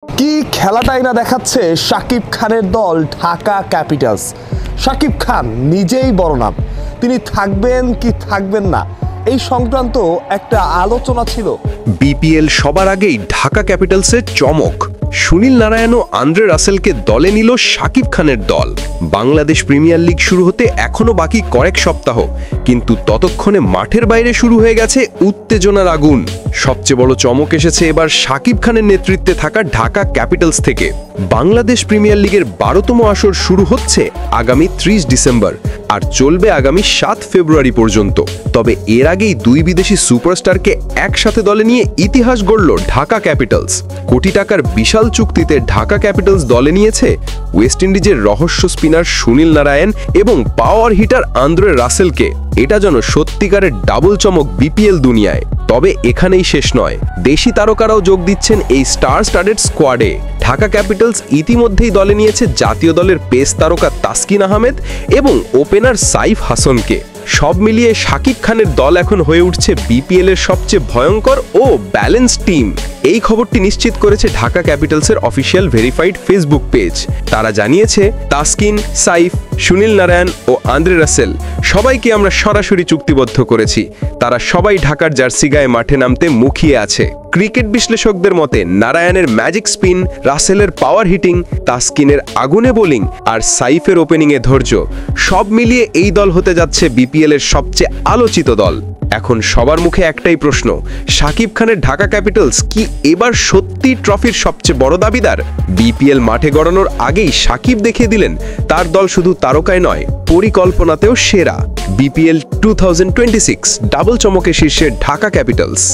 কি খেলাটাই না দেখাচ্ছে শাকিব খানের দল ঢাকা ক্যাপিটালস। শাকিব খান নিজেই বড় নাম, তিনি থাকবেন কি থাকবেন না এই সংক্রান্ত একটা আলোচনা ছিল। বিপিএল সবার আগেই ঢাকা ক্যাপিটালসের চমক। সুনীল নারায়ণ ও আন্দ্রে রাসেলকে দলে নিল শাকিব খানের দল। বাংলাদেশ প্রিমিয়ার লিগ শুরু হতে এখনো বাকি কয়েক সপ্তাহ, কিন্তু ততক্ষণে মাঠের বাইরে শুরু হয়ে গেছে উত্তেজনার আগুন। সবচেয়ে বড় চমক এসেছে এবার শাকিব খানের নেতৃত্বে থাকা ঢাকা ক্যাপিটালস থেকে। বাংলাদেশ প্রিমিয়ার লিগের 12তম আসর শুরু হচ্ছে আগামী 30 ডিসেম্বর আর চলবে আগামী 7 ফেব্রুয়ারি পর্যন্ত। তবে এর আগেই দুই বিদেশি সুপারস্টারকে একসাথে দলে নিয়ে ইতিহাস গড়ল ঢাকা ক্যাপিটালস। কোটি টাকার বিশাল চুক্তিতে ঢাকা ক্যাপিটালস দলে নিয়েছে ওয়েস্ট ইন্ডিজের রহস্য স্পিনার সুনীল নারায়ণ এবং পাওয়ার হিটার আন্দ্রে রাসেলকে। এটা যেন সত্যিকারের ডাবল চমক বিপিএল দুনিয়ায়। তবে এখানেই শেষ নয়, দেশি তারকারাও যোগ দিচ্ছেন এই স্টার স্টাডেড স্কোয়াডে। ঢাকা ক্যাপিটালস ইতিমধ্যেই দলে নিয়েছে জাতীয় দলের পেস তারকা তাসকিন আহমেদ এবং ওপেনার সাইফ হাসানকে। সব মিলিয়ে শাকিব খানের দল এখন হয়ে উঠছে বিপিএল এর সবচেয়ে ভয়ঙ্কর ও ব্যালেন্স টিম। এই খবরটি নিশ্চিত করেছে ঢাকা ক্যাপিটালসের অফিসিয়াল ভেরিফাইড ফেসবুক পেজ। তারা জানিয়েছে, তাসকিন, সাইফ, সুনীল নারায়ণ ও আন্দ্রে রাসেল সবাইকে আমরা সরাসরি চুক্তিবদ্ধ করেছি। তারা সবাই ঢাকার জার্সি গায়ে মাঠে নামতে মুখিয়ে আছে। ক্রিকেট বিশ্লেষকদের মতে নারায়ণের ম্যাজিক স্পিন, রাসেলের পাওয়ার হিটিং, তাসকিনের আগুনে বোলিং আর সাইফের ওপেনিংয়ে ধৈর্য, সব মিলিয়ে এই দল হতে যাচ্ছে বিপিএল এর সবচেয়ে আলোচিত দল। এখন সবার মুখে একটাই প্রশ্ন, শাকিব খানের ঢাকা ক্যাপিটালস কি এবার সত্যি ট্রফির সবচেয়ে বড় দাবিদার? বিপিএল মাঠে গড়ানোর আগেই শাকিব দেখিয়ে দিলেন তার দল শুধু তারকায় নয়, পরিকল্পনাতেও সেরা। বিপিএল 2026 ডাবল চমকে শীর্ষে ঢাকা ক্যাপিটালস।